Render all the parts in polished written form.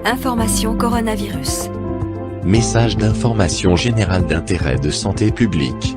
Information coronavirus. Message d'information générale d'intérêt de santé publique.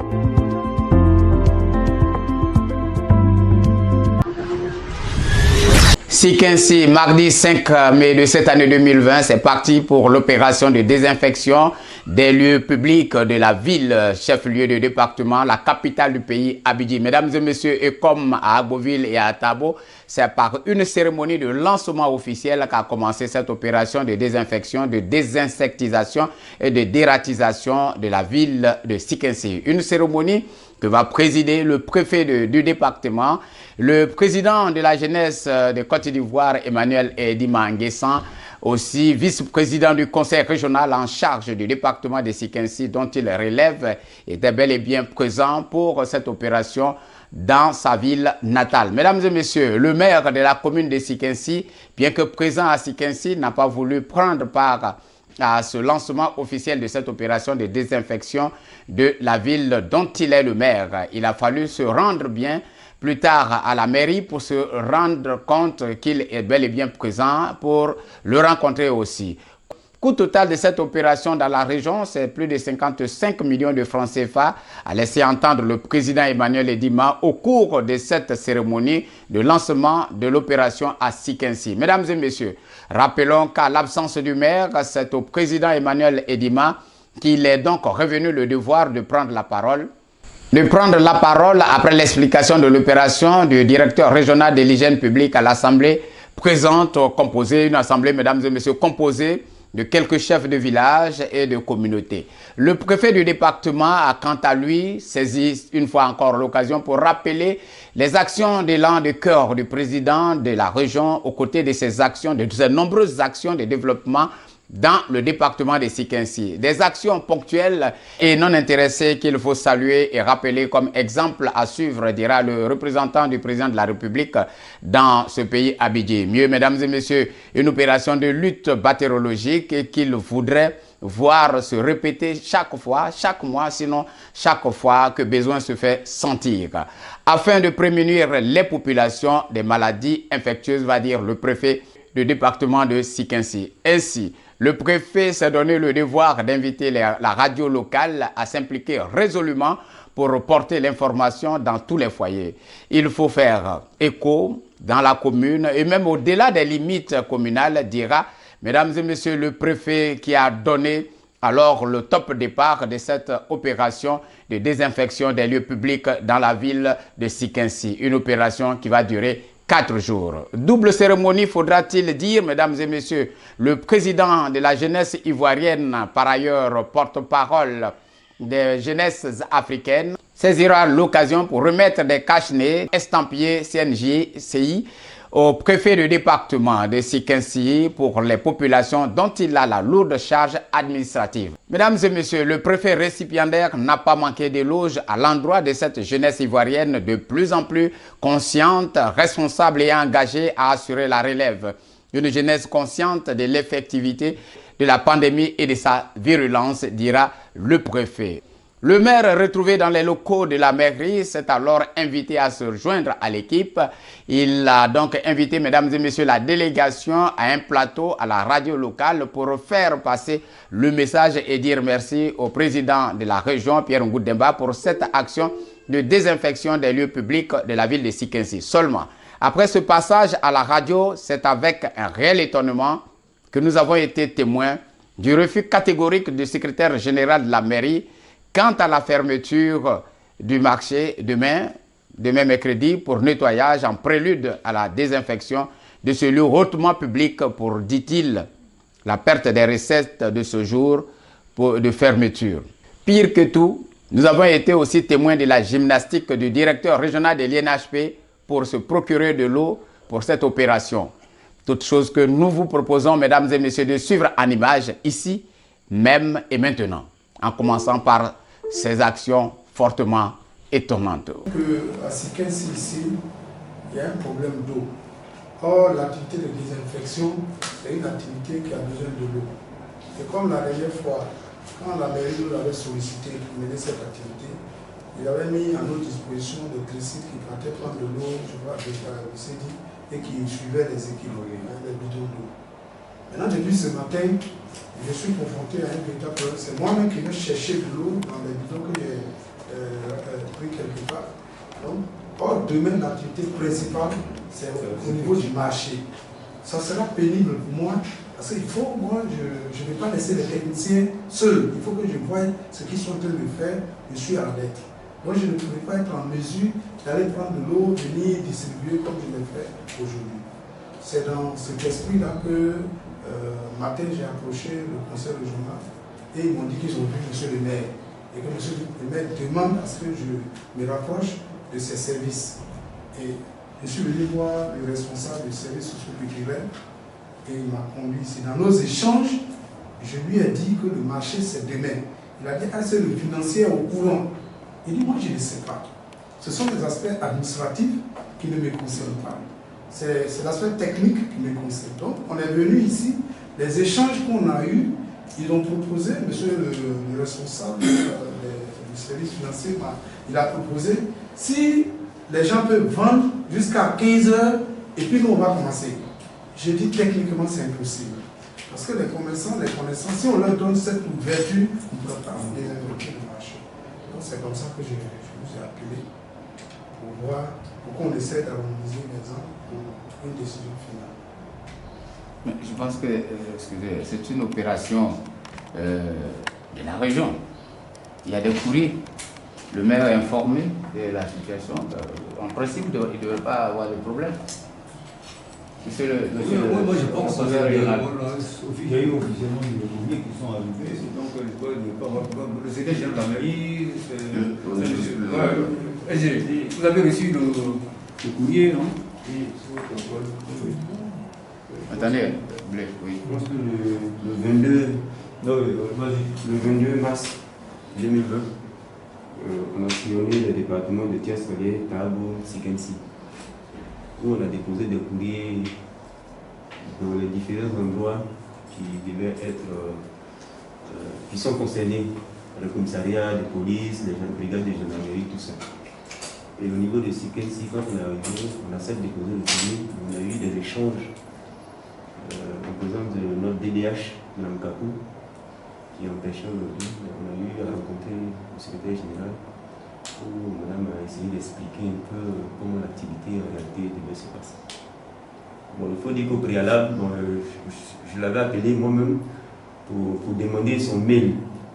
Sikensi, mardi 5 mai de cette année 2020, c'est parti pour l'opération de désinfection des lieux publics de la ville, chef-lieu de département, la capitale du pays, Abidjan. Mesdames et messieurs, et comme à Agboville et à Tabo, c'est par une cérémonie de lancement officiel qu'a commencé cette opération de désinfection, de désinsectisation et de dératisation de la ville de Sikensi. Une cérémonie que va présider le préfet du département, le président de la jeunesse de Côte d'Ivoire, Emmanuel Edima Nguessan, aussi vice-président du conseil régional en charge du département de Sikensi, dont il relève, était bel et bien présent pour cette opération dans sa ville natale. Mesdames et messieurs, le maire de la commune de Sikensi, bien que présent à Sikensi, n'a pas voulu prendre part à ce lancement officiel de cette opération de désinfection de la ville dont il est le maire. Il a fallu se rendre bien plus tard à la mairie pour se rendre compte qu'il est bel et bien présent pour le rencontrer aussi. Coût total de cette opération dans la région, c'est plus de 55 millions de francs CFA, a laissé entendre le président Emmanuel Edima au cours de cette cérémonie de lancement de l'opération à Sikensi. Mesdames et messieurs, rappelons qu'à l'absence du maire, c'est au président Emmanuel Edima qu'il est donc revenu le devoir de prendre la parole. Après l'explication de l'opération du directeur régional de l'hygiène publique à l'Assemblée présente, composée, une assemblée, mesdames et messieurs, composée de quelques chefs de village et de communautés. Le préfet du département a quant à lui saisi une fois encore l'occasion pour rappeler les actions d'élan de cœur du président de la région aux côtés de ces actions, de ces nombreuses actions de développement dans le département de Sikensi. Des actions ponctuelles et non intéressées qu'il faut saluer et rappeler comme exemple à suivre, dira le représentant du président de la République dans ce pays Abidjan. Mieux, mesdames et messieurs, une opération de lutte bactériologique qu'il voudrait voir se répéter chaque fois, chaque mois, sinon chaque fois que besoin se fait sentir, afin de prémunir les populations des maladies infectieuses, va dire le préfet du département de Sikensi. Ainsi, le préfet s'est donné le devoir d'inviter la radio locale à s'impliquer résolument pour porter l'information dans tous les foyers. Il faut faire écho dans la commune et même au-delà des limites communales, dira, mesdames et messieurs, le préfet qui a donné alors le top départ de cette opération de désinfection des lieux publics dans la ville de Sikensi. Une opération qui va durer 4 jours. Double cérémonie, faudra-t-il dire, mesdames et messieurs. Le président de la jeunesse ivoirienne, par ailleurs porte-parole des jeunesses africaines, saisira l'occasion pour remettre des cache-nez estampillés CNJ-CI au préfet du département de Sikensi pour les populations dont il a la lourde charge administrative. Mesdames et messieurs, le préfet récipiendaire n'a pas manqué d'éloges à l'endroit de cette jeunesse ivoirienne de plus en plus consciente, responsable et engagée à assurer la relève. Une jeunesse consciente de l'effectivité de la pandémie et de sa virulence, dira le préfet. Le maire, retrouvé dans les locaux de la mairie, s'est alors invité à se joindre à l'équipe. Il a donc invité, mesdames et messieurs, la délégation à un plateau à la radio locale pour faire passer le message et dire merci au président de la région, Pierre Ngudemba, pour cette action de désinfection des lieux publics de la ville de Sikensi. Seulement, après ce passage à la radio, c'est avec un réel étonnement que nous avons été témoins du refus catégorique du secrétaire général de la mairie quant à la fermeture du marché demain mercredi, pour nettoyage en prélude à la désinfection de ce lieu hautement public pour, dit-il, la perte des recettes de ce jour de fermeture. Pire que tout, nous avons été aussi témoins de la gymnastique du directeur régional de l'INHP pour se procurer de l'eau pour cette opération. Toute chose que nous vous proposons, mesdames et messieurs, de suivre en image ici, même et maintenant, en commençant par ces actions fortement étonnantes. À Sikensi, ici, il y a un problème d'eau. Or, l'activité de désinfection est une activité qui a besoin de l'eau. Et comme la dernière fois, quand la mairie nous avait sollicité pour mener cette activité, il avait mis à notre disposition des tricycles qui partaient prendre de l'eau, je crois, avec le CEDI, et qui suivaient les équipes, les bidons d'eau. Maintenant, depuis ce matin, je suis confronté à un véritable problème. C'est moi-même qui vais chercher de l'eau dans les bidons que j'ai pris quelque part. Donc, or, demain, l'activité principale, c'est au niveau du marché. Ça sera pénible pour moi, parce qu'il faut, moi, je ne vais pas laisser les techniciens seuls. Il faut que je voie ce qu'ils sont en train de faire. Je suis à l'aide. Moi, je ne pourrais pas être en mesure d'aller prendre de l'eau, venir distribuer comme je l'ai fait aujourd'hui. C'est dans cet esprit-là que matin, j'ai approché le conseil régional et ils m'ont dit qu'ils ont vu M. le maire. Et que M. le maire demande à ce que je me rapproche de ses services. Et je suis venu voir le responsable du service socio-culturel et il m'a conduit ici. Dans nos échanges, je lui ai dit que le marché c'est demain. Il a dit, ah, c'est le financier au courant. Il dit, moi je ne sais pas. Ce sont des aspects administratifs qui ne me concernent pas. C'est l'aspect technique qui me concerne. Donc, on est venu ici, les échanges qu'on a eus, ils ont proposé, monsieur le responsable du service financier, il a proposé, si les gens peuvent vendre jusqu'à 15 h, et puis nous on va commencer. J'ai dit techniquement c'est impossible. Parce que les commerçants, les connaissants, si on leur donne cette ouverture, on ne peut pas les invoquer le marché. Donc c'est comme ça que je vous ai appelé pour voir, pour qu'on essaie d'harmoniser les gens pour une décision finale. Mais je pense que, excusez, c'est une opération de la région. Il y a des courriers. Le maire est informé de la situation. En principe, il ne devrait pas avoir de problème. Monsieur le moi je pense qu'il y a eu officiellement des courriers qui sont arrivés. Donc, le secrétaire général de la mairie, vous avez reçu le courrier, non? Attendez, oui. Je pense que le 22 mars 2020, on a sillonné le département de Thiès-Salier, Tabo, Sikensi, où on a déposé des courriers dans les différents endroits qui devaient être, qui sont concernés, le commissariat de police, les brigades de gendarmerie, tout ça. Et au niveau de Sikensi, quand on est arrivé, on a certes déposé le courrier, on a eu des échanges en présence de notre DDH, Mme Kakou, qui empêchait aujourd'hui. On a eu à rencontrer le secrétaire général où Madame a essayé d'expliquer un peu comment l'activité en réalité devait se passer. Bon, il faut dire qu'au préalable, bon, je l'avais appelé moi-même pour demander son mail.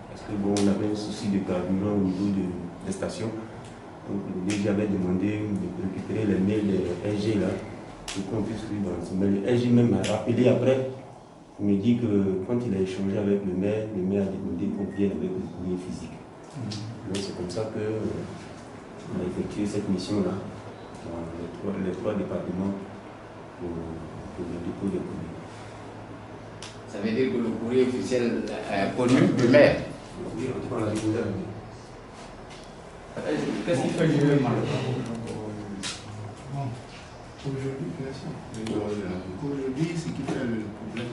Parce que bon, on avait un souci de carburant au niveau des stations. Donc j'avais demandé de récupérer les mails des SG là, pour qu'on puisse lui dans son mail. Le SG même m'a rappelé après. Il me dit que quand il a échangé avec le maire a demandé qu'on vienne avec le courrier physique. Donc c'est comme ça qu'on a effectué cette mission-là dans les trois départements pour le dépôt des courriers. Ça veut dire que le courrier officiel est connu du maire. Oui, en tout cas, on l'a déposé à la maire. Qu'est-ce qu'il fait Aujourd'hui, ce qui fait le problème,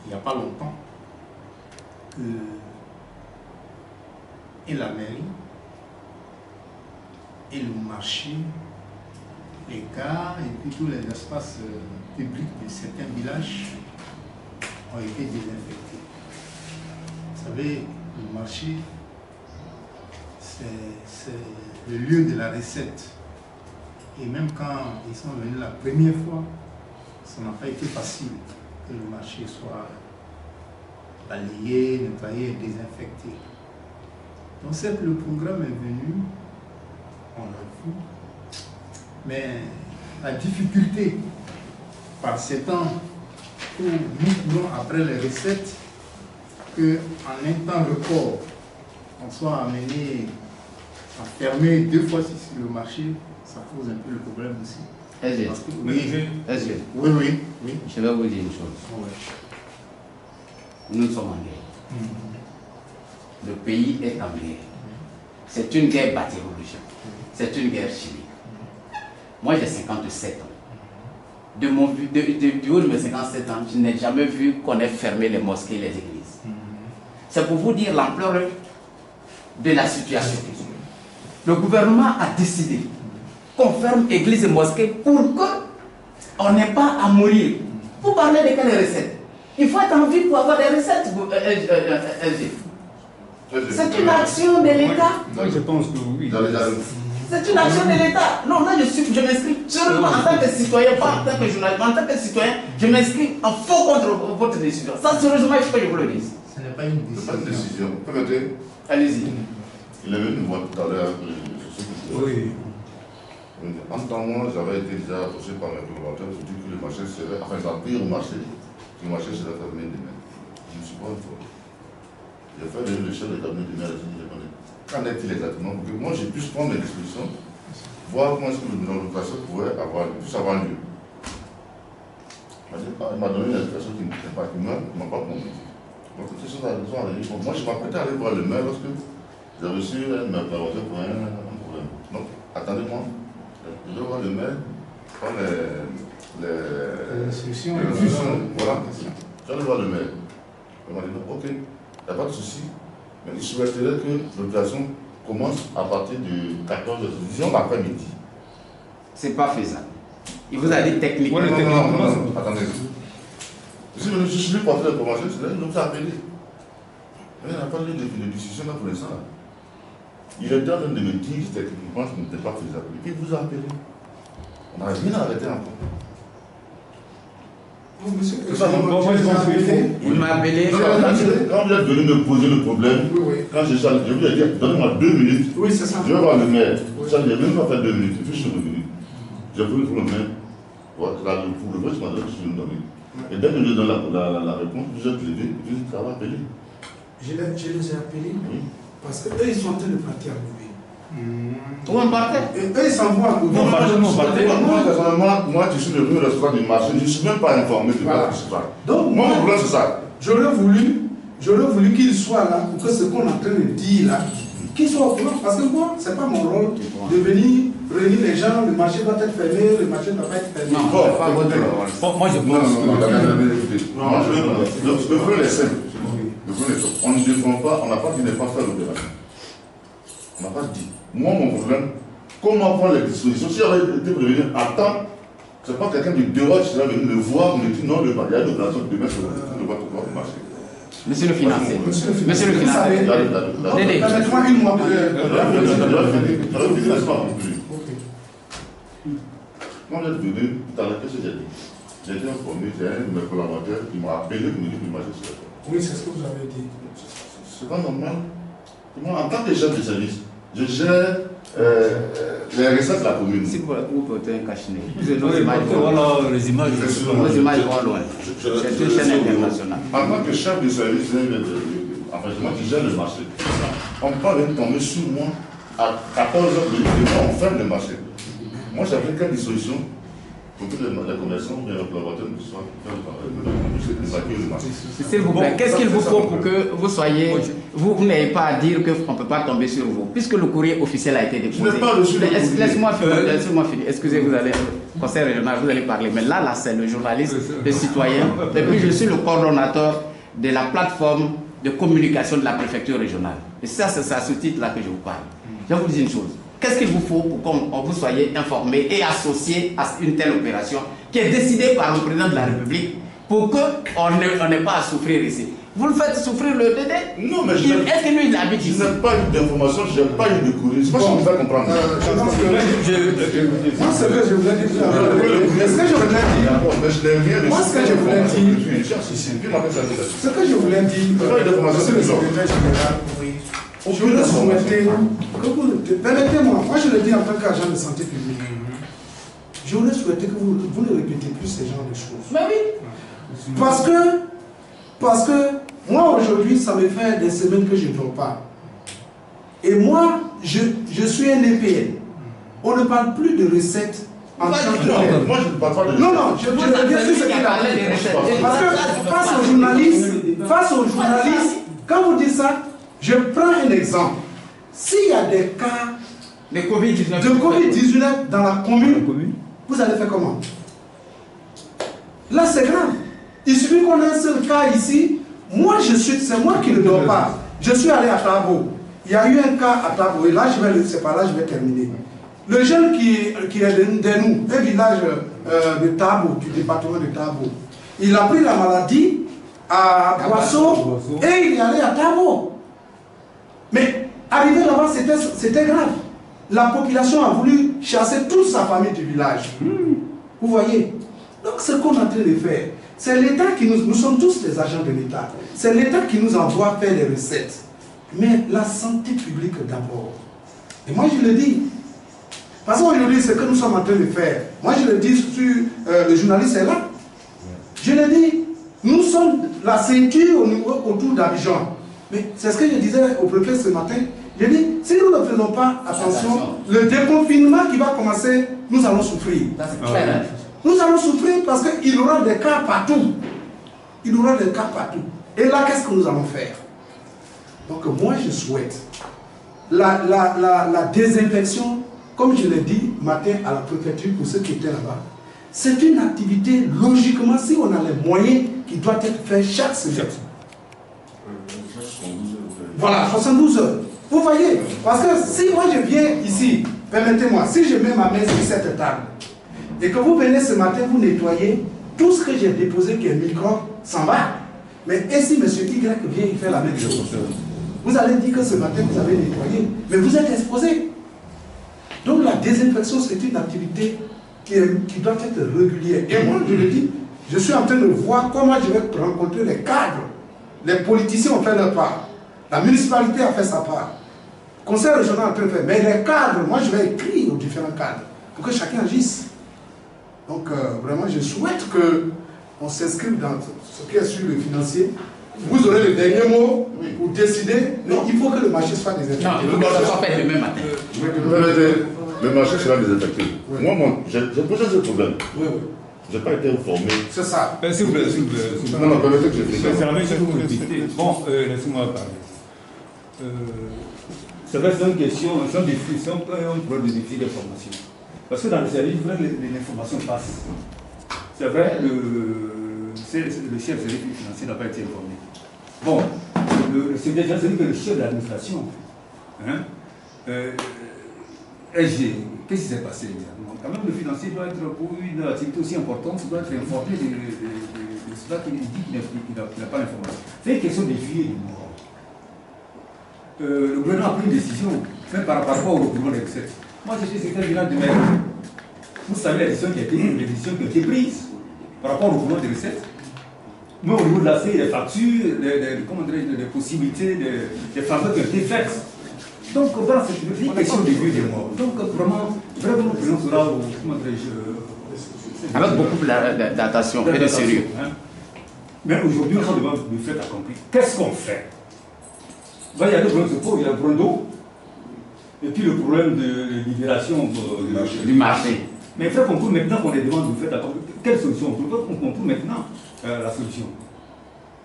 il n'y a pas longtemps que et la mairie et le marché, les gares et puis tous les espaces publics de certains villages ont été désinfectés. Vous savez, le marché, c'est le lieu de la recette. Et même quand ils sont venus la première fois, ça n'a pas été facile que le marché soit balayé, nettoyé et désinfecté. Donc certes, le programme est venu, on l'a vu, mais la difficulté, par ces temps où nous courons après les recettes, qu'en un temps record, on soit amené à fermer 2 fois sur le marché, ça pose un peu le problème aussi. Oui. Je vais vous dire une chose. Nous sommes en guerre. Le pays est en guerre. C'est une guerre bactériologique. C'est une guerre chimique. Moi, j'ai 57 ans. Du haut de mes 57 ans, je n'ai jamais vu qu'on ait fermé les mosquées et les églises. C'est pour vous dire l'ampleur de la situation. Le gouvernement a décidé qu'on ferme églises et mosquées pour que on n'est pas à mourir. Vous parlez de quelles recettes? Il faut être en vie pour avoir des recettes, LG. C'est une action de l'État. Je pense que oui. C'est une action de l'État. Non, là, je m'inscris seulement en tant que citoyen, pas en tant que journaliste, mais en tant que citoyen, je m'inscris en faux contre votre décision. Ça, sérieusement, il faut que je vous le dise. Ce n'est pas une décision. C'est pas une décision. Permettez. Allez-y. Il est venu me voir tout à l'heure. Oui. En temps, moi, j'avais été déjà approché par mes collaborateurs. Je dis que le marché serait, enfin, ça pire au marché, que le marché serait fermé demain. Je ne suis pas informé. J'ai fait le chef de cabinet du maire, je dis, qu'en est-il exactement? Pour que moi, je puisse prendre mes dispositions, voir comment est-ce que le bilan de place pourrait puisse avoir lieu. Il m'a donné une indication qui ne m'a pas convaincu. Donc, ces choses sont arrivées. Moi, je m'apprêtais à aller voir le maire lorsque j'ai reçu ma collaborateur pour un problème. Donc, attendez-moi. Je vais voir le maire, prendre les instructions. Voilà. Je vais aller voir le maire. Il m'a dit, ok, il n'y a pas de souci. Mais il souhaiterait que l'opération commence à partir du 14 h, disons l'après-midi. C'est pas faisable. Il vous a dit techniquement. Non, attendez. Je suis venu, je suis porter l'information, c'est là que je vous ai appelé. Mais il n'y a pas eu de discussion là pour l'instant. Il était en train de me dire que techniquement ce n'était pas faisable. Et puis il vous a appelé. On n'a rien arrêté encore. Monsieur, il m'a appelé. Quand vous êtes venu me poser le problème, quand je vous ai dit, donnez-moi 2 minutes. Oui, c'est ça. Je vais voir le maire. Ça, je n'ai même pas fait 2 minutes. Et puis je suis revenu. J'ai voulu pour le maire. Pour le vote, je suis venu. Et dès que je donne la réponse, vous êtes levé, et puis vous avez appelé. Je les ai appelés parce qu'eux, ils sont en train de partir à Louvain. Où on partait? Et eux, ils s'en vont à Louvain. Moi, je suis devenu le restaurant du marché, je ne suis même pas informé de ce qui se passe. Donc, moi, mon problème, c'est ça. J'aurais voulu qu'ils soient là pour que ce qu'on est en train de dire là, qu'ils soient au courant. Parce que moi, ce n'est pas mon rôle de venir réunir les gens, le marché doit être fermé, le marché ne doit pas être fermé. Non, c'est pas votre rôle. Moi, je pense. Le problème est simple. On ne défend pas, on n'a pas dit ne pas faire l'opération. On n'a pas dit. Moi, mon problème, comment prendre les dispositions? Si j'avais été prévenu à temps, ce n'est pas quelqu'un du dehors qui serait venu me voir, me dire non, il y a une opération de demain sur le marché. Monsieur le financier. Monsieur le financier. Dédé. Permettez-moi une mois. Quand vous êtes venu, tout à l'heure, qu'est-ce que j'ai dit? J'ai été informé, j'ai un de mes collaborateurs qui m'a appelé pour me dire que le marché serait fait. Oui, c'est ce que vous avez dit. C'est pas normal. Moi, en tant que chef de service, je gère les recettes de la commune. Si vous portez un cache-nez, voilà les images. vos images vont loin. C'est une chaîne internationale. En tant que chef de service, enfin, moi qui gère le marché, on peut tomber sur moi à 14 h de moi, on ferme le marché. Moi, j'avais quelle dissolution pour que les commerçants ou les collaborateurs ne soient pas le marché. S'il vous plaît, qu'est-ce qu'il vous faut pour que vous soyez. Vous n'ayez pas à dire qu'on ne peut pas tomber sur vous, puisque le courrier officiel a été déposé. Je n'ai pas reçu le courrier. Laisse-moi finir. Excusez, vous allez au conseil régional, vous allez parler. Mais là c'est le journaliste, le citoyen. Et puis je suis le coordonnateur de la plateforme de communication de la préfecture régionale. Et ça, c'est à ce titre-là que je vous parle. Je vais vous dire une chose. Qu'est-ce qu'il vous faut pour que vous soyez informé et associé à une telle opération qui est décidée par le président de la République pour qu'on n'ait pas à souffrir ici? Vous le faites souffrir le Dédé? Non, mais est-ce que lui, il habite ici? Je n'ai pas eu d'informations, je n'ai pas eu de courrier. C'est pas ça qui me fait comprendre. Moi, ce que je voulais dire, ce que je voulais dire, mais je n'ai rien reçu. moi, ce que je voulais dire, ce que je voulais dire, monsieur le secrétaire général, je voulais souhaiter que vous, permettez-moi, moi je le dis en tant qu'agent de santé publique, je voulais souhaiter que vous ne répétez plus ce genre de choses. Mais oui. Parce que moi aujourd'hui, ça me fait des semaines que je ne dors pas. Et moi, je suis un EPN. On ne parle plus de recettes en tant que tel. Moi, je ne parle pas de recettes. Non, je reviens sur ce qu'il a dit. Parce que face aux journalistes, quand vous dites ça, je prends un exemple. S'il y a des cas de Covid-19 dans la commune, vous allez faire comment? Là, c'est grave. Il suffit qu'on ait un seul cas ici. Moi, c'est moi qui ne dors pas. Je suis allé à Tabo. Il y a eu un cas à Tabo. Et là, c'est par là je vais terminer. Le jeune qui est de nous, un village de Tabo, du département de Tabo, il a pris la maladie à Boisseau et il est allé à Tabo. Mais arrivé là-bas, c'était grave. La population a voulu chasser toute sa famille du village. Vous voyez? Donc ce qu'on est en train de faire, c'est l'État qui nous sommes tous des agents de l'État. C'est l'État qui nous envoie faire les recettes. Mais la santé publique d'abord. Et moi je le dis. Parce qu'aujourd'hui, ce que nous sommes en train de faire, moi je le dis sur le journaliste est là. Je le dis, nous sommes la ceinture autour d'Abidjan. Mais c'est ce que je disais au préfet ce matin. Je dis, si nous ne faisons pas attention, le déconfinement qui va commencer, nous allons souffrir. Nous allons souffrir parce qu'il y aura des cas partout. Il y aura des cas partout. Et là, qu'est-ce que nous allons faire? Donc moi, je souhaite la désinfection, comme je l'ai dit matin à la préfecture pour ceux qui étaient là-bas. C'est une activité, logiquement, si on a les moyens, qui doit être faite chaque semaine. Voilà, 72 heures. Vous voyez, parce que si moi je viens ici, permettez-moi, si je mets ma main sur cette table, et que vous venez ce matin, vous nettoyez, tout ce que j'ai déposé qui est microbe s'en va. Mais et si M. Y vient, il fait la même chose, vous allez dire que ce matin, vous avez nettoyé, mais vous êtes exposé. Donc la désinfection, c'est une activité qui doit être régulière. Et moi, je le dis, je suis en train de voir comment je vais rencontrer les cadres. Les politiciens ont fait leur part. La municipalité a fait sa part. Le conseil régional est en train de faire. Mais les cadres, moi je vais écrire aux différents cadres pour que chacun agisse. Donc vraiment, je souhaite qu'on s'inscrive dans ce qui est sur le financier. Vous aurez le dernier mot pour décider. Mais il faut que le marché soit désinfecté. Non, il faut que ça soit fait demain matin. Le marché sera désinfecté. Oui. Moi, j'ai posé ce problème. Oui, oui. Je n'ai pas été informé. C'est ça. S'il vous plaît, s'il vous plaît. Non, permettez que je C'est fasse. la même chose que vous répétez. Bon, laissez-moi parler. C'est vrai, c'est une question, c'est un problème de défi d'information. Parce que dans le service, l'information passe. C'est vrai, le chef du service financier n'a pas été informé. Bon, c'est déjà celui que le chef de l'administration, SG, qu'est-ce qui s'est passé exactement? Quand même, le financier doit être, pour une activité aussi importante, il doit être informé de cela qu'il dit qu'il n'a pas l'information. C'est une question de vie et de mort. Le gouvernement a pris une décision, même par rapport au recouvrement des recettes. Moi, je suis secrétaire général du maire. Vous savez les décisions qui ont été prises par rapport au recouvrement des recettes. Mais au niveau de la CI, les factures, les possibilités, les faveurs qui ont été faites. Donc voilà, c'est une question de vie et de mort. Donc vraiment, nous prenons cela avec beaucoup d'attention et de sérieux. Mais aujourd'hui, nous sommes devant le fait accompli. Qu'est-ce qu'on fait? Il y a deux problèmes, il y a le problème d'eau, et puis le problème de libération du marché. Mais frère, on trouve maintenant qu'on est devant le fait accompli. Quelle solution? On trouve maintenant la solution.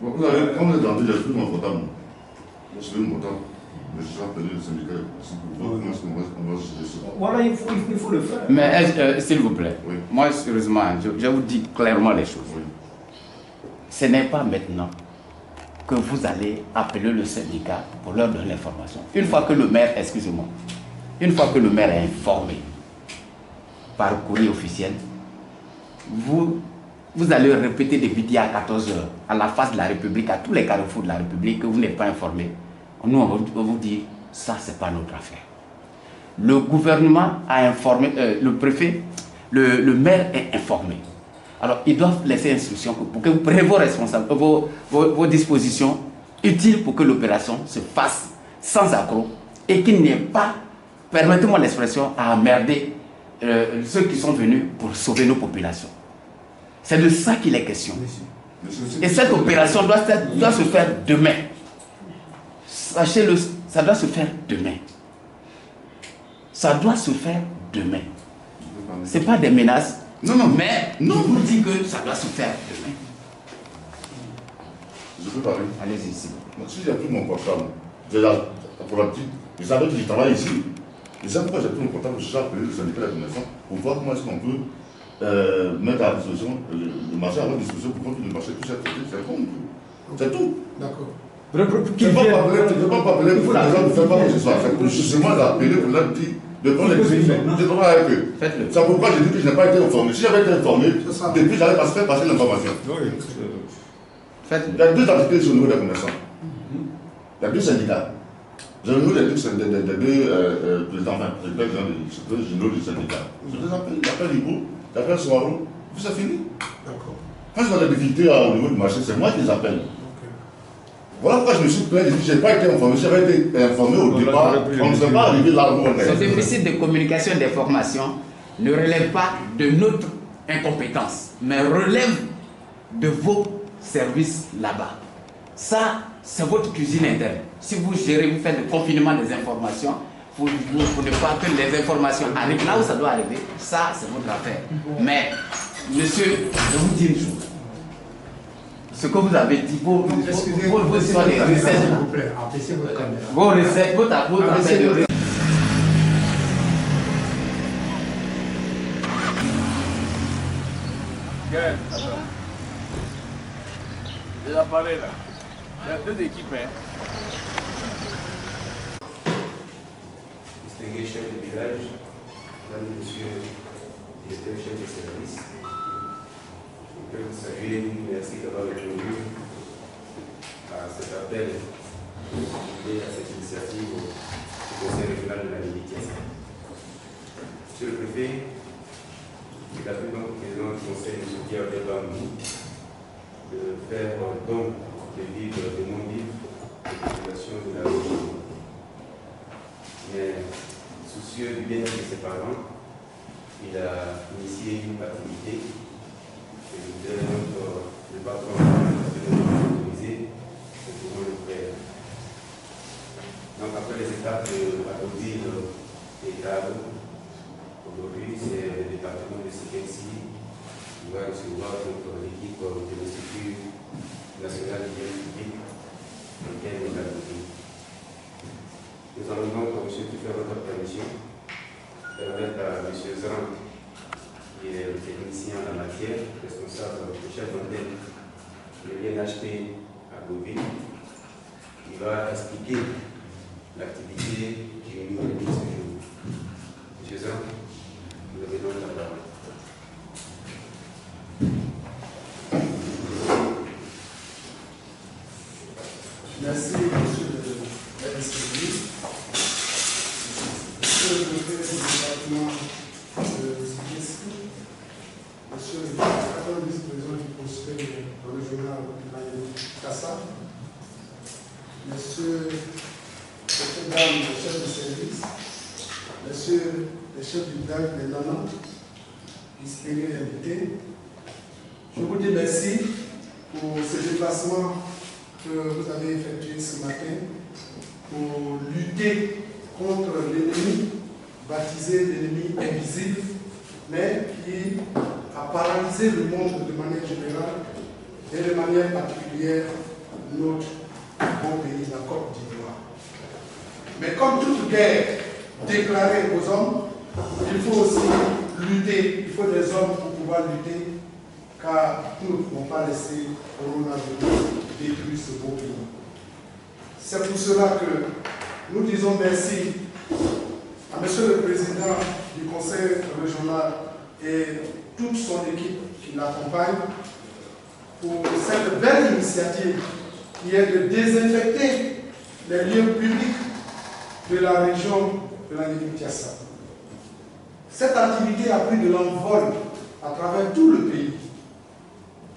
Bon, vous avez, comme vous êtes entendu, j'ai pris mon portable. Je suis mon portable. Mais je suis appelé le syndicat pour voir comment on va gérer ça. Voilà, il faut le faire. Mais s'il vous plaît, oui. Moi sérieusement, je vous dis clairement les choses. Oui. Ce n'est pas maintenant que vous allez appeler le syndicat pour leur donner l'information. Une fois que le maire, excusez-moi, une fois que le maire est informé par courrier officiel, vous allez répéter des midi à 14h à la face de la République, à tous les carrefours de la République, que vous n'êtes pas informé. Nous, on va vous dire, ça, ce n'est pas notre affaire. Le gouvernement a informé, le préfet, le maire est informé. Alors, ils doivent laisser instruction pour que vous preniez vos dispositions utiles pour que l'opération se fasse sans accroc et qu'il n'y ait pas, permettez-moi l'expression, à emmerder ceux qui sont venus pour sauver nos populations. C'est de ça qu'il est question. Et cette opération doit se faire demain. Sachez-le, ça doit se faire demain. Ça doit se faire demain. Ce n'est pas des menaces. Non, non. Mais je vous dis que ça doit se faire demain. Je peux parler? Allez-y ici. Si j'ai pris mon portable, pour la petite, ils savaient que je travaille ici. Ils savent pourquoi j'ai pris mon portable, je suis appelé le syndicat de la commission pour voir comment est-ce qu'on peut mettre à disposition le marché à votre disposition pour que le marché puisse être traité. C'est tout. D'accord. Je ne peux pas appeler pour les gens ne font pas que ce soit. C'est pour justement d'appeler pour leur dire de prendre les décisions, de parler avec eux. C'est pourquoi je dis que je n'ai pas été informé. Si j'avais été informé, depuis j'avais pas fait passer l'information. Il y a deux entités sur le niveau des commerçants. Il y a deux syndicats. J'ai le nom des deux présidents, enfin, deux généraux du syndicat. Je les appelle, j'appelle Ibo, j'appelle Soaro, puis c'est fini. D'accord. Quand ils ont des difficultés au niveau du marché, c'est moi qui les appelle. Voilà pourquoi je me suis plaint, je n'ai pas été informé. Si j'avais été informé au départ, on ne serait pas arrivé là où on est. Ce déficit de communication et d'information ne relève pas de notre incompétence, mais relève de vos services là-bas. Ça, c'est votre cuisine interne. Si vous gérez, vous faites le confinement des informations, pour ne pas que les informations arrivent là où ça doit arriver, ça, c'est votre affaire. Mais, monsieur, je vous dis une chose. Ce que vous avez dit, vos recettes, vos recettes, votre affaire de recettes. De l'appareil là. Il y a deux équipes. Distingué chef de village, mesdames et messieurs, directeur chef de service, je peux vous saluer, merci d'avoir répondu à cet appel et à cette initiative au Conseil régional de la Méditation. Monsieur le préfet, c'est la plus grande présidente du Conseil de Pierre Debamou de faire don de livres, de mon livre, de la population de la région. Mais soucieux du bien-être de ses parents, il a initié une activité que le patron a autorisé, nous pouvons le faire. Donc après les étapes de la Covid et Cabo, aujourd'hui c'est le département de Sikensi qui va recevoir l'équipe de l'Institut national d'hygiène publique dans lequel on a voté. Nous allons donc, monsieur, tout faire votre permission, permettre à M. Zran, qui est le technicien en la matière, responsable du chef d'antenne de l'INHP à Goville, qui va expliquer l'activité qui est menée ce jour. M. Zran, vous avez donc la parole. Merci, monsieur le ministre. Monsieur le préfet du département de Sikensi, monsieur le vice-président du conseil régional de Kassa, monsieur le chef de service, monsieur le chef du village de Nana, distingués invités, je vous dis merci pour ce déplacement que vous avez effectué ce matin pour lutter contre l'ennemi, baptisé l'ennemi invisible, mais qui a paralysé le monde de manière générale et de manière particulière notre bon pays, la Côte d'Ivoire. Mais comme toute guerre déclarée aux hommes, il faut aussi lutter, il faut des hommes pour pouvoir lutter, car nous ne pouvons pas laisser le coronavirus détruire ce beau pays. C'est pour cela que nous disons merci à monsieur le président du conseil régional et toute son équipe qui l'accompagne pour cette belle initiative qui est de désinfecter les lieux publics de la région de la Guinée-Bissau. Cette activité a pris de l'envol à travers tout le pays.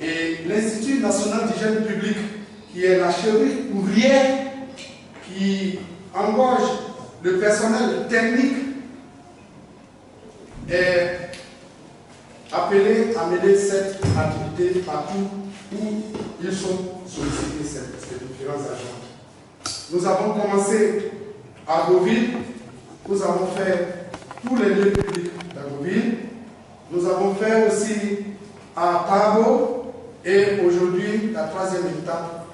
Et l'Institut national d'hygiène publique, qui est la cheville ouvrière qui engage le personnel technique, est appelé à mener cette activité partout où ils sont sollicités, ces différents agents. Nous avons commencé à Goville, nous avons fait tous les lieux publics d'Agoville, nous avons fait aussi à Cabo, et aujourd'hui, la troisième étape,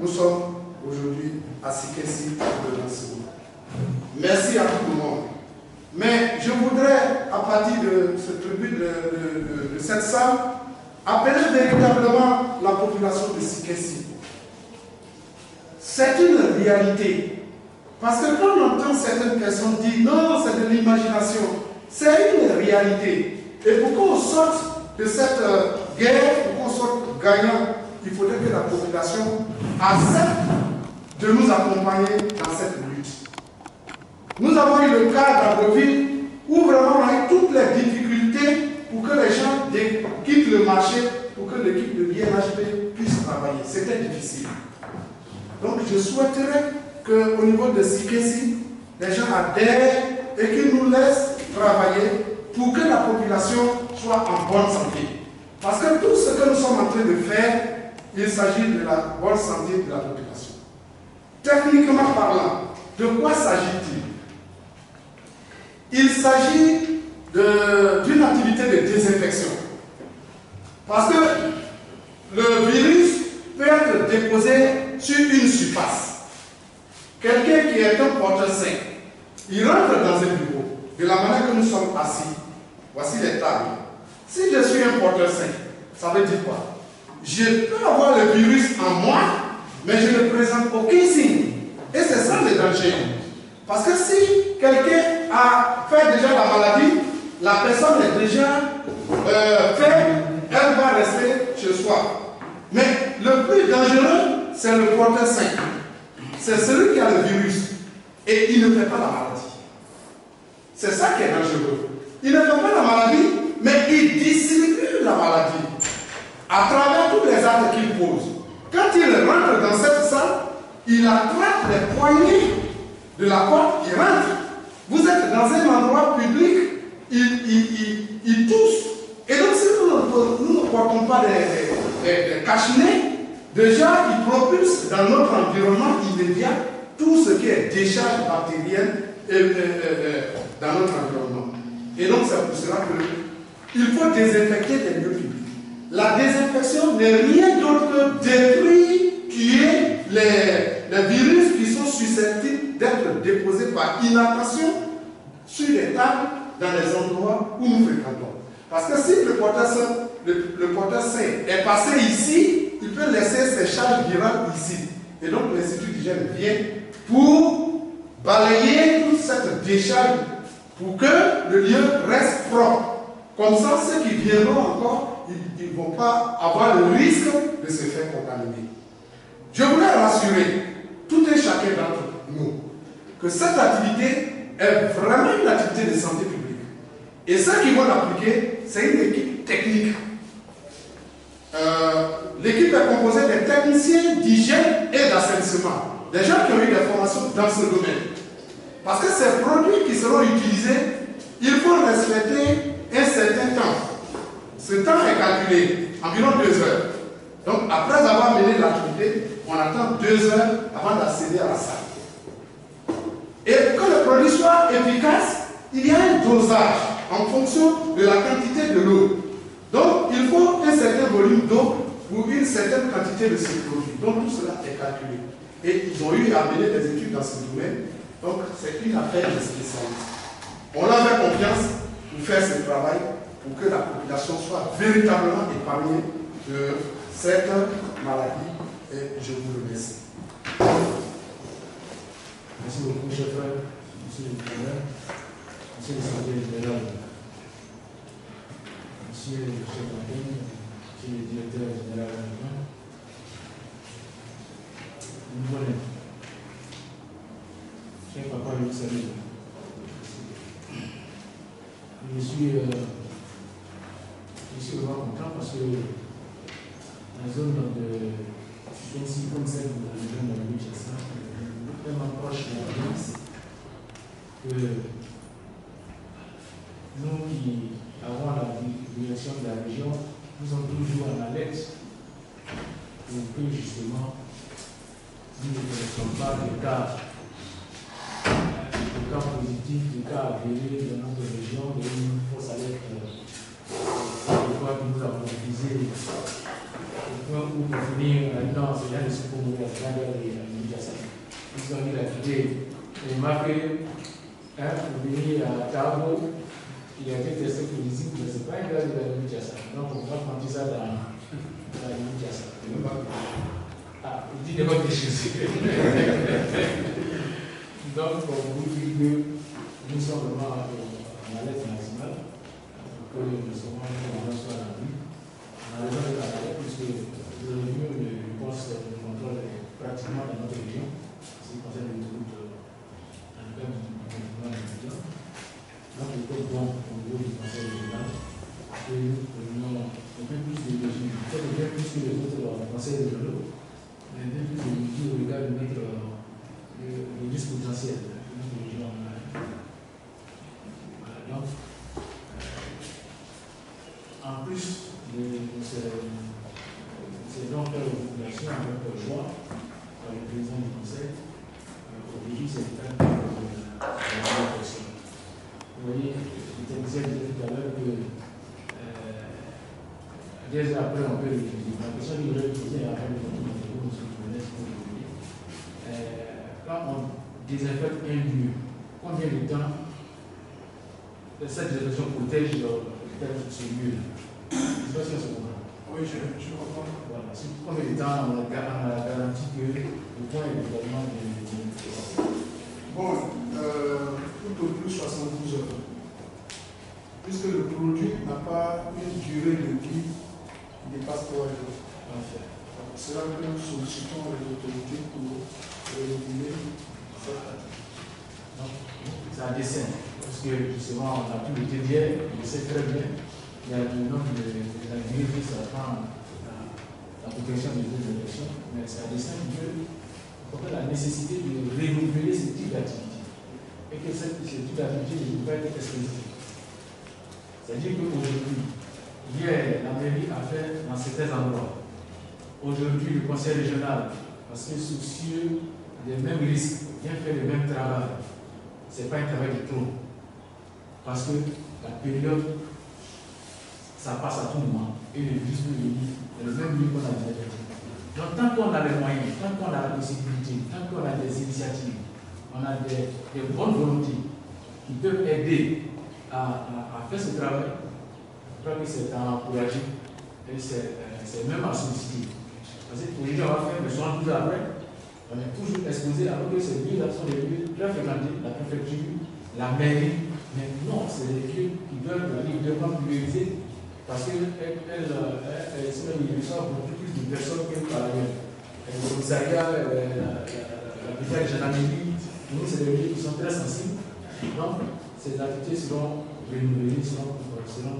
nous sommes aujourd'hui à Sikensi pour le lancement. Merci à tout le monde. Mais je voudrais, à partir de ce tribut de cette salle, appeler véritablement la population de Sikensi. C'est une réalité Parce que quand on entend certaines personnes dire non, c'est de l'imagination, c'est une réalité. Et pour qu'on sorte de cette guerre, pour qu'on sorte gagnant, il faudrait que la population accepte de nous accompagner dans cette lutte. Nous avons eu le cas d'Abbeville où vraiment on a eu toutes les difficultés pour que les gens quittent le marché, pour que l'équipe de BNHP puisse travailler. C'était difficile. Donc je souhaiterais qu'au niveau de Sikessi, les gens adhèrent et qu'ils nous laissent travailler pour que la population soit en bonne santé. Parce que tout ce que nous sommes en train de faire, il s'agit de la bonne santé de la population. Techniquement parlant, de quoi s'agit-il? Il s'agit d'une activité de désinfection. Parce que le virus peut être déposé sur une surface. Quelqu'un qui est un porteur sain, il rentre dans un bureau, de la manière que nous sommes assis. Voici les tables. Si je suis un porteur sain, ça veut dire quoi? Je peux avoir le virus en moi, mais je ne présente aucun signe. Et c'est ça le danger. Parce que si quelqu'un a fait déjà la maladie, la personne est déjà elle va rester chez soi. Mais le plus dangereux, c'est le porteur sain. C'est celui qui a le virus. Et il ne fait pas la maladie. C'est ça qui est dangereux. Il ne fait pas la maladie, mais il distribue la maladie à travers tous les actes qu'il pose. Quand il rentre dans cette salle, il attrape les poignées de la porte, il rentre. Vous êtes dans un endroit public, il tousse. Et donc si nous ne portons pas des cache-nez, déjà il propulse dans notre environnement immédiat tout ce qui est décharge bactérienne dans notre environnement. Et donc c'est pour cela qu'il faut désinfecter les lieux publics. La désinfection n'est rien d'autre que détruire, tuer les virus qui sont susceptibles d'être déposés par inattention sur les tables dans les endroits où nous fréquentons. Parce que si le porteur sain est passé ici, il peut laisser ses charges virales ici. Et donc l'Institut d'hygiène vient pour balayer toute cette décharge pour que le lieu reste propre. Comme ça, ceux qui viendront encore, ils ne vont pas avoir le risque de se faire contaminer. Je voulais rassurer tout et chacun d'entre nous que cette activité est vraiment une activité de santé publique. Et ceux qui vont l'appliquer, c'est une équipe technique. L'équipe est composée des techniciens d'hygiène et d'assainissement, des gens qui ont eu des formations dans ce domaine. Parce que ces produits qui seront utilisés, il faut respecter un certain temps. Ce temps est calculé, environ 2 heures. Donc après avoir mené l'activité, on attend 2 heures avant d'accéder à la salle. Et pour que le produit soit efficace, il y a un dosage en fonction de la quantité de l'eau. Donc il faut un certain volume d'eau pour une certaine quantité de ce produit. Donc tout cela est calculé. Et ils ont eu à mener des études dans ce domaine. Donc c'est une affaire de spécialistes. On leur fait confiance pour faire ce travail, pour que la population soit véritablement épargnée de cette maladie. Et je vous remercie. Merci beaucoup, chef frère, monsieur le gouverneur, monsieur le secrétaire général, monsieur le chef d'antenne, monsieur le directeur général adjoint. Nous voilà. Cher papa, je vous salue. Je suis vraiment content parce que la zone de Sikessi, comme celle de la région de la Kinshasa, est tellement proche de la province que nous qui avons la direction de la région, nous sommes toujours en alerte pour que justement nous ne connaissons pas de cas positifs, de cas avérés dans notre région, de une fausse alerte. Pourquoi nous avons visé au point où pour finir maintenant, c'est là de ce qu'on voulait faire et ils ont dit la vidéo. On m'a fait pour venir à Tabo, il a été testé positif, mais ce n'est pas un gars de la Kinshasa. Donc on va prendre ça dans la Kinshasa. Ah, il dit de votre déchet. Donc, pour vous dire que nous sommes vraiment en alerte maximale, que nous sommes en soit à l'abri. On a besoin de la alerte puisque le revenu de poste de contrôle est pratiquement dans notre région, en ce qui concerne les routes en cas du gouvernement étudiant. Donc, il faut donc au niveau du conseil régional que nous prenions un peu plus de mesures, peut-être bien plus que les autres conseils régionaux, mais un peu plus de mesures au regard de notre risque potentiel de notre région. Voilà, donc, en plus de ces dons faits aux populations avec loi par le président du conseil, aujourd'hui c'est le cas de la personne. Vous voyez, je disais tout à l'heure que déjà après on peut l'utiliser. La question que je vais utiliser après le retour de l'eau, si vous connaissez pour aujourd'hui. Quand on désinfecte un lieu, combien de temps cette désinfection protège ce lieu-là? Je ne sais pas si on se comprend. Oui, je comprends. Voilà. Combien de temps on a garanti que le point est totalement Bon, tout au plus 72 heures. Puisque le produit n'a pas une durée de vie qui dépasse 3 jours. C'est là que nous sollicitons les autorités pour réguler cette pratique. C'est un dessin. Parce que justement, on a pu le dire, je sais très bien, il y a le nombre de la durée que ça prend la protection des deux élections, mais c'est un dessin que la nécessité de renouveler ce type d'activité. Et que ce type d'activité ne peut pas être exclusif. C'est-à-dire qu'aujourd'hui, hier, la mairie a fait dans certains endroits. Aujourd'hui, le conseil régional, parce que soucieux des mêmes risques, vient faire le même travail. Ce n'est pas un travail de trop. Parce que la période, ça passe à tout moment. Et le virus peut venir dans le même lieu qu'on a déjà fait. Donc, tant qu'on a les moyens, tant qu'on a la possibilité, tant qu'on a des initiatives, on a des bonnes volontés qui peuvent aider à faire ce travail, je crois que c'est à encourager et c'est même à solliciter. Parce que aujourd'hui, on va faire le soin tout après, on est toujours exposé alors que ces lieux-là sont des lieux très fréquentés, la préfecture, la mairie, mais non, c'est des lieux qui doivent vraiment prioriser parce qu'elles reçoivent beaucoup plus de personnes que par ailleurs. Le commissariat, la brigade de gendarmerie, nous, c'est des lieux qui sont très sensibles. Donc, ces activités seront renouvelées, seront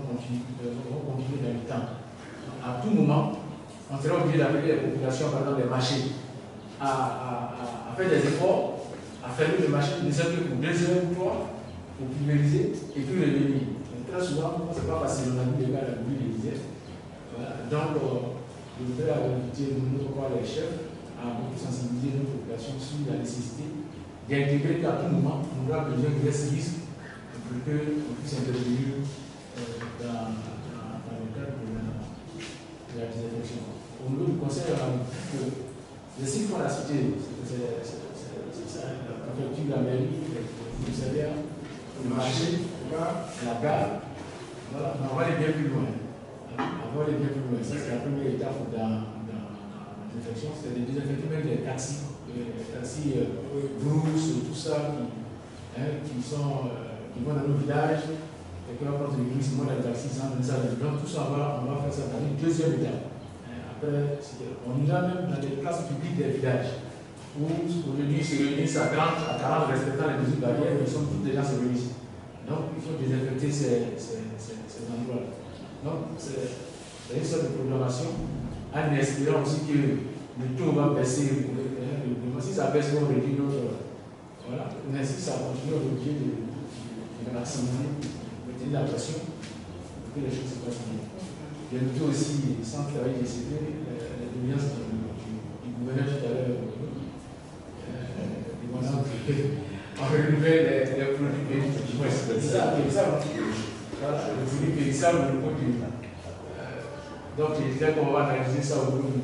continuées dans le temps. À tout moment, on sera obligé d'appeler les populations, par exemple les marchés, à faire des efforts, à fermer les marchés de 7 pour 2 heures ou 3 pour pulvériser et puis revenir. Très souvent, ce n'est pas facile, on a vu les gars à la ville des voilà. Donc, je voudrais inviter notre part les chefs à beaucoup sensibiliser nos populations sur la nécessité d'intégrer qu'à tout moment, on doit besoin de ce risque pour qu'on puisse intervenir dans le cadre de la désinfection. Au niveau du conseil, les sites qu'on a cités, c'est ça, la préfecture, la mairie, le commissariat, le marché, la gare. Voilà, on va aller bien plus loin. Ça, c'est la première étape dans la désinfection. C'est des désinfections, même des taxis, brousse, tout ça, qui vont dans nos villages. Quelqu'un va prendre le virus, moi, dans le taxi, sans donner ça. Donc, tout ça, on va faire ça dans une deuxième étape. Après, on ira même dans les places publiques des villages où aujourd'hui se réunissent à 30, à 40 respectant les mesures barrières, ils sont tous déjà se réunissent. Donc, il faut désinfecter ces endroits-là. Donc, c'est une sorte de programmation en espérant aussi que le taux va baisser. Si ça baisse, on réduit notre. Voilà. Mais si ça continue, on est obligé de maximiser, de mettre la pression pour que les choses se passent bien. Il y a noté aussi, sans travailler décidé, la dominance du gouverneur tout à l'heure. On renouvelle les produits périssables. C'est ça, voilà, le produit périssable au niveau du. Donc, je disais qu'on va analyser ça au niveau du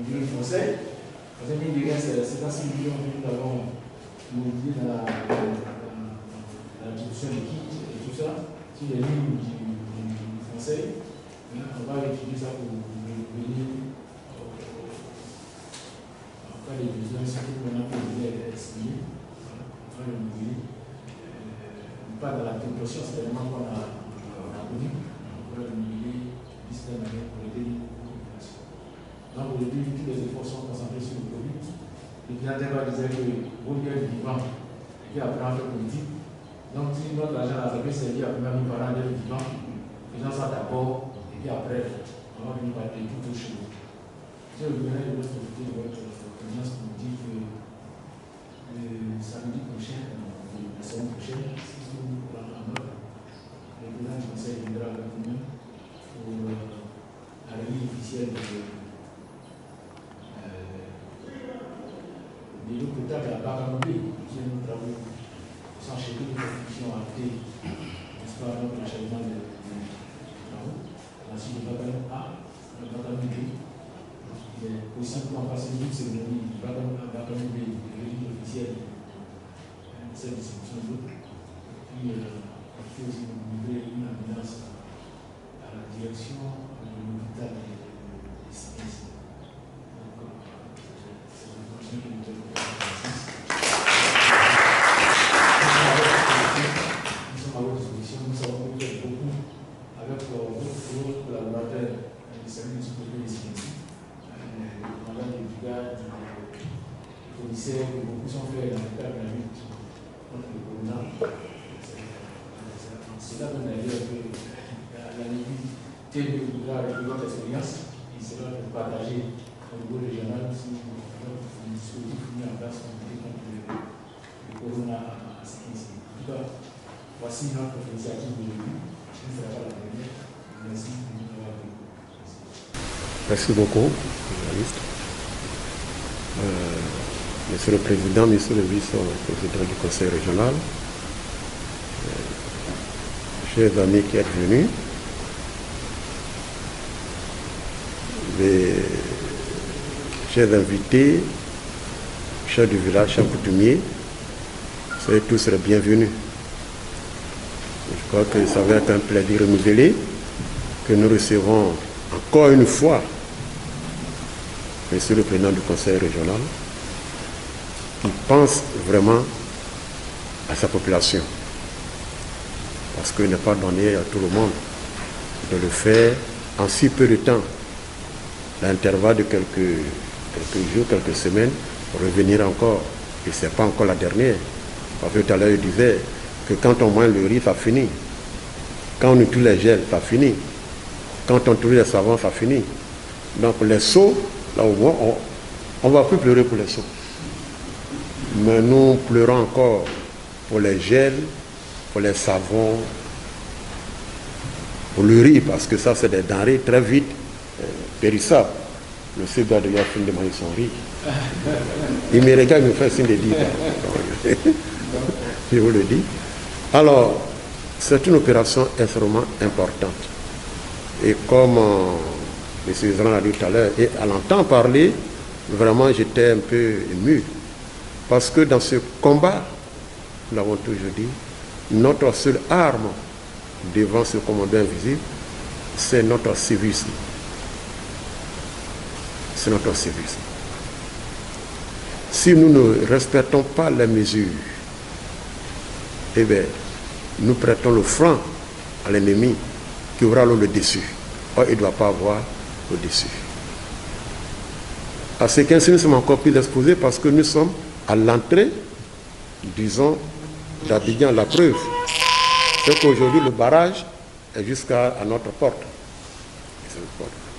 bureau du conseil. Parce que, mine de rien, c'est 56 millions que nous avons mobilisés dans la distribution des kits et tout ça, sur les lignes du conseil. On va utiliser ça pour venir en cas de besoin, surtout qu'on a pour venir exprimer. afin de mouiller. Pas dans la proportion, c'est vraiment qu'on a connu, on va mouiller d'une manière pour aider les populations. Donc aujourd'hui, tous les efforts sont concentrés sur le Covid. Le président Demba disait que vaut mieux être vivant et puis après en fait politique. Donc si notre argent a servi à première mis par an d'être vivant, faisons ça d'abord et puis après, on va venir parler tout au chez nous. Je reviendrai de notre côté de votre présidence pour vous dire que le samedi prochain, la semaine prochaine, si nous prenons en ordre, le président du conseil viendra avec nous pour la revue officielle de l'hôpital à Bagamobé, qui est nos travaux, sans chercher une constitution actée, n'est-ce pas, notre achèvement de travaux. Ensuite, le Bagamobé A, le Bagamobé, il est possible qu'on fasse une cérémonie Bagamobé, de revue officielle de cette distribution d'eau. Puis, il faut aussi livrer une ambulance à la direction de l'hôpital de CPC. Nous sommes à votre disposition, nous savons que vous faites beaucoup avec vos collaborateurs du service de sécurité des CPC, le commandant des brigades, les commissaires, que beaucoup sont faits dans le cadre de la lutte contre le corona. C'est là qu'on a dit que la Libye telle que vous avec votre expérience, il sera de partager au niveau régional si un dispositif mis en place pour lutter contre le corona à CPC. En tout cas, voici notre initiative d'aujourd'hui. Je ne ferai pas la dernière. Merci de nous avoir vu. Merci beaucoup, journaliste. Monsieur le Président, Monsieur le Vice-président du Conseil régional, chers amis qui êtes venus, les chers invités, chers du village, chers coutumiers, soyez tous les bienvenus. Je crois que ça va être un plaisir renouvelé que nous recevons encore une fois Monsieur le Président du Conseil régional qui pense vraiment à sa population. Parce qu'il n'est pas donné à tout le monde de le faire en si peu de temps. L'intervalle de quelques jours, quelques semaines, revenir encore. Et ce n'est pas encore la dernière. Parce que tout à l'heure, il disait que quand on mange le riz, ça finit. Quand on utilise les gels, ça finit. Quand on utilise les savons, ça finit. Donc les seaux, là au moins, on ne va plus pleurer pour les seaux. Mais nous pleurons encore pour les gels, pour les savons, pour le riz, parce que ça, c'est des denrées très vite périssables. Le Sébastien de Yafin de manger son riz. Il me regarde, il me fait signe de dire. Je vous le dis. Alors, c'est une opération extrêmement importante. Et comme M. Zran a dit tout à l'heure, et à l'entendre parler, vraiment j'étais un peu ému. Parce que dans ce combat, nous l'avons toujours dit, notre seule arme devant ce commandant invisible, c'est notre civisme. C'est notre civisme. Si nous ne respectons pas les mesures, eh bien, nous prêtons le franc à l'ennemi qui aura le dessus. Or, il ne doit pas avoir le dessus. À ce qu'ainsi, nous sommes encore plus exposés parce que nous sommes à l'entrée, disons, d'Abidjan. La preuve, c'est qu'aujourd'hui, le barrage est jusqu'à notre porte,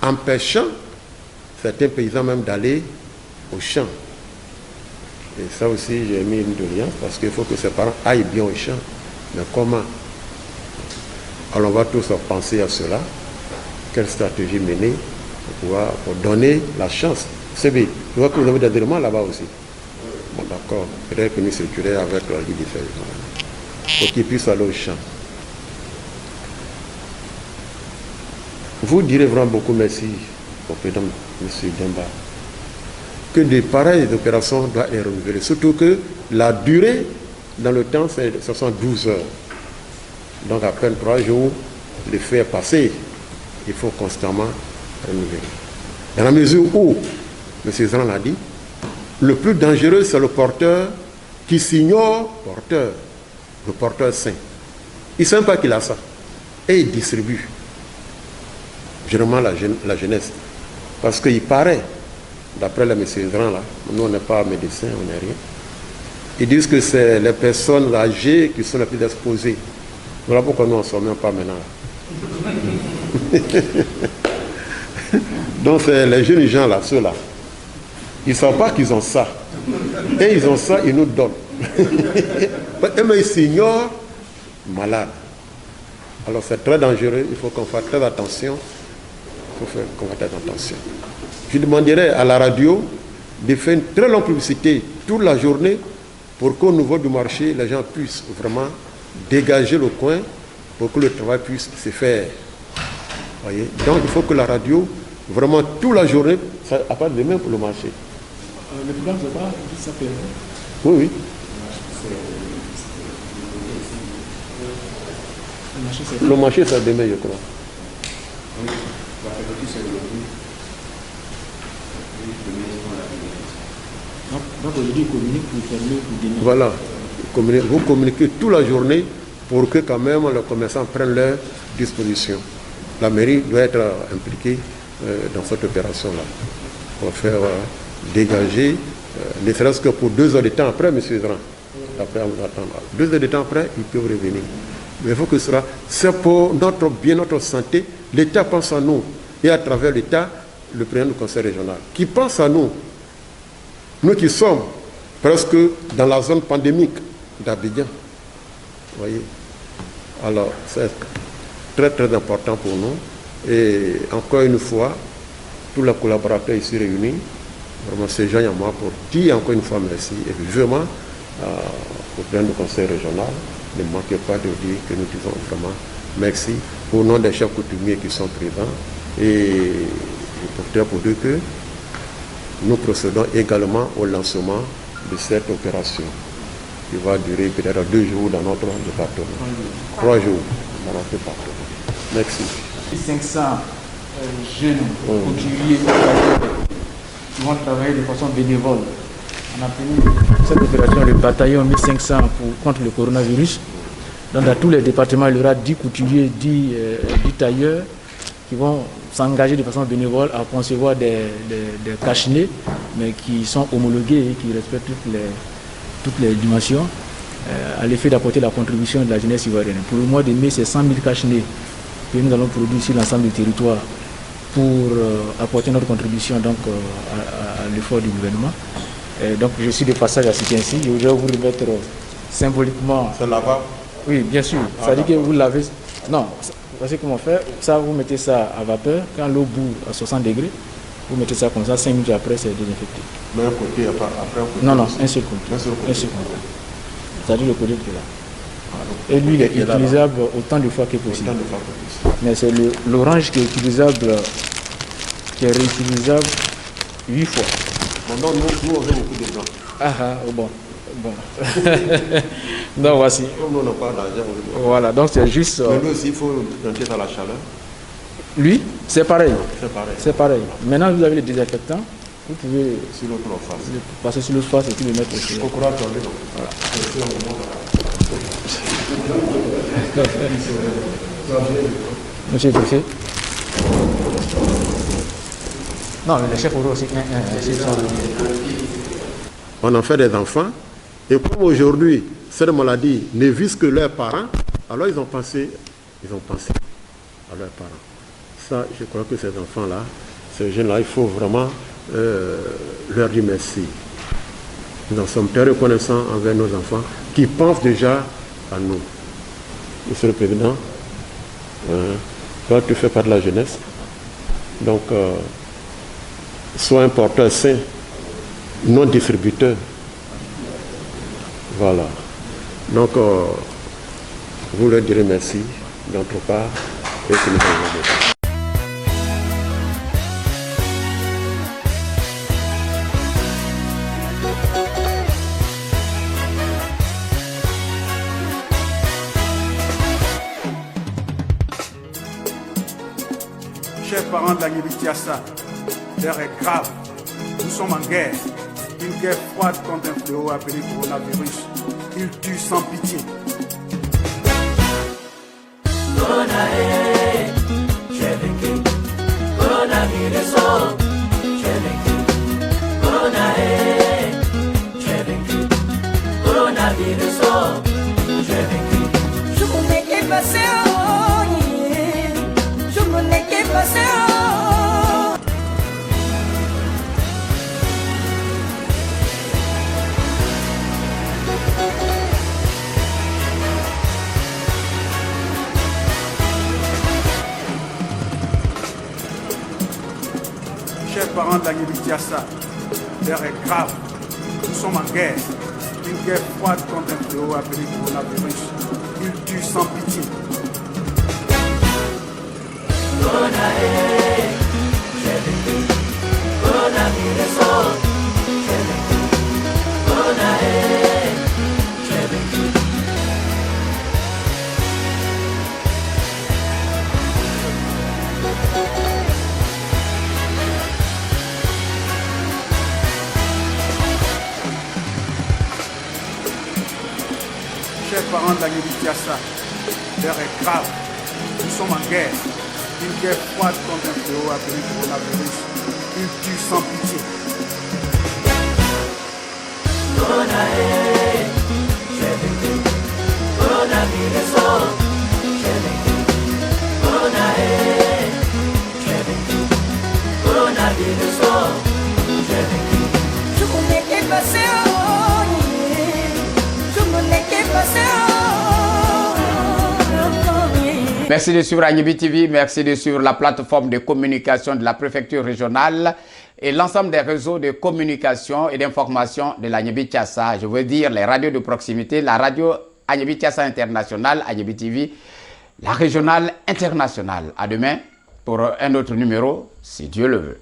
empêchant certains paysans même d'aller au champ. Et ça aussi, j'ai mis une doléance parce qu'il faut que ces parents aillent bien au champ. Mais comment? Alors on va tous penser à cela. Quelle stratégie mener pour donner la chance. C'est bien. Je vois que vous avez des éléments là-bas aussi. Bon, d'accord. Peut-être que nous circuler avec la Ligue des Feuilles. Pour qu'ils puissent aller au champ. Vous direz vraiment beaucoup merci au président M. Demba. Que de pareilles opérations doivent être renouvelées. Surtout que la durée dans le temps, ce sont 12 heures. Donc à peine 3 jours, le feu est passé. Il faut constamment renouveler. Dans la mesure où, M. Zran l'a dit, le plus dangereux, c'est le porteur qui s'ignore porteur, le porteur sain. Il ne sait pas qu'il a ça. Et il distribue. Généralement la jeunesse. Parce qu'il paraît, d'après les messieurs là, nous on n'est pas médecins, on n'est rien. Ils disent que c'est les personnes âgées qui sont les plus exposées. Voilà pourquoi nous ne sommes même pas maintenant. Donc c'est les jeunes gens là, ceux-là. Ils ne savent pas qu'ils ont ça. Et ils ont ça, ils nous donnent. Mais ils s'ignorent malades. Alors c'est très dangereux, il faut qu'on fasse très attention. Qu'on va faire attention. Je demanderais à la radio de faire une très longue publicité toute la journée pour qu'au niveau du marché, les gens puissent vraiment dégager le coin pour que le travail puisse se faire. Voyez? Donc il faut que la radio, vraiment toute la journée, ça n'a pas de même pour le marché. Le problème, c'est pas ça s'appelle. Oui, oui. Le marché, c'est demain, je crois. Donc aujourd'hui, ils communiquent pour faire le pour demain. Voilà. Vous communiquez toute la journée pour que quand même les commerçants prennent leur disposition. La mairie doit être impliquée dans cette opération-là. Pour faire dégager, ne serait-ce que pour 2 heures de temps après, M. Zran. Après, on va attendre. 2 heures de temps après, ils peuvent revenir. Mais il faut que ce soit, c'est pour notre bien, notre santé. L'État pense à nous. Et à travers l'État, le président du conseil régional, qui pense à nous. Nous qui sommes presque dans la zone pandémique d'Abidjan. Vous voyez? Alors, c'est très très important pour nous. Et encore une fois, tous les collaborateurs ici réunis, vraiment c'est Jean Yama pour dire encore une fois merci. Et vivement au président du conseil régional, ne manquez pas de dire que nous disons vraiment merci au nom des chefs coutumiers qui sont présents. Et je pour dire que nous procédons également au lancement de cette opération qui va durer peut-être 2 jours dans notre département. 3 jours dans notre département. Merci. 500 jeunes couturiers qui vont travailler de façon bénévole. On a appelé cette opération le bataillon 1500 contre le coronavirus. Donc dans tous les départements, il y aura 10 couturiers, 10 tailleurs qui vont s'engager de façon bénévole à concevoir des cache-nez, mais qui sont homologués et qui respectent toutes les dimensions, à l'effet d'apporter la contribution de la jeunesse ivoirienne. Pour le mois de mai, c'est 100 000 cache-nez que nous allons produire sur l'ensemble du territoire pour apporter notre contribution donc, à l'effort du gouvernement. Et donc je suis de passage à ce ainsi. Je voudrais vous remettre symboliquement... C'est là-bas? Oui, bien sûr. Ça dit que vous l'avez... Non, voici comment faire. Ça, vous mettez ça à vapeur. Quand l'eau bout à 60 degrés, vous mettez ça comme ça. 5 minutes après, c'est désinfecté. Mais un côté, après un côté? Non, un seul côté. Un seul côté. C'est-à-dire le côté qui est là. Et lui, il est utilisable autant de fois que possible. Mais c'est l'orange qui est utilisable, qui est réutilisable 8 fois. Bon, nous, on veut beaucoup de blanc. Bon. Donc voici. Comme nous, on n'a pas d'argent. Voilà, donc c'est juste... Mais lui aussi, il faut rentrer dans la chaleur. Lui, c'est pareil. C'est pareil. Maintenant, vous avez les désinfectants. Vous pouvez sur l'autre face. Passer sur l'autre face et puis le mettre aussi. Voilà. Monsieur le préfet. Non, mais les chefs aussi. On en fait des enfants. Et comme aujourd'hui, cette maladie ne vise que leurs parents, alors ils ont pensé à leurs parents. Ça, je crois que ces enfants-là, ces jeunes-là, il faut vraiment leur dire merci. Nous en sommes très reconnaissants envers nos enfants qui pensent déjà à nous. Monsieur le Président, toi tu fais part de la jeunesse, donc sois un porteur sain, non distributeur. Voilà. Donc vous leur direz merci de notre part et que nous allons. Chers parents de la Niébitiassa, l'heure est grave. Nous sommes en guerre. Une guerre froide contre un fléau appelé coronavirus. Il tue sans pitié. Corona, j'ai vécu. Coronavirus, j'ai vécu. Corona, j'ai vécu. Coronavirus, j'ai vécu. Je voulais qu'il passe, je voulais qu'il passe. Chers parents de la Diassa, l'heure est grave. Nous sommes en guerre. Une guerre froide contre un fléau appelé coronavirus. Il tue sans pitié. Corona, j'ai vécu. Coronavirus, j'ai vécu. Corona, j'ai vécu. Chers parents de la Diassa, l'heure est grave. Nous sommes en guerre. Une guerre froide contre un fléau appelé coronavirus. Il tue sans pitié. Corona, j'ai vécu. Coronavirus, j'ai vécu. Corona, j'ai vécu. Coronavirus, j'ai vécu. Je voulais qu'il passe, je voulais qu'il passe. Merci de suivre Agnebi TV, merci de suivre la plateforme de communication de la préfecture régionale et l'ensemble des réseaux de communication et d'information de l'Agnebi Tiassa. Je veux dire les radios de proximité, la radio Agnebi Tiassa International, Agnebi TV, la régionale internationale. À demain pour un autre numéro, si Dieu le veut.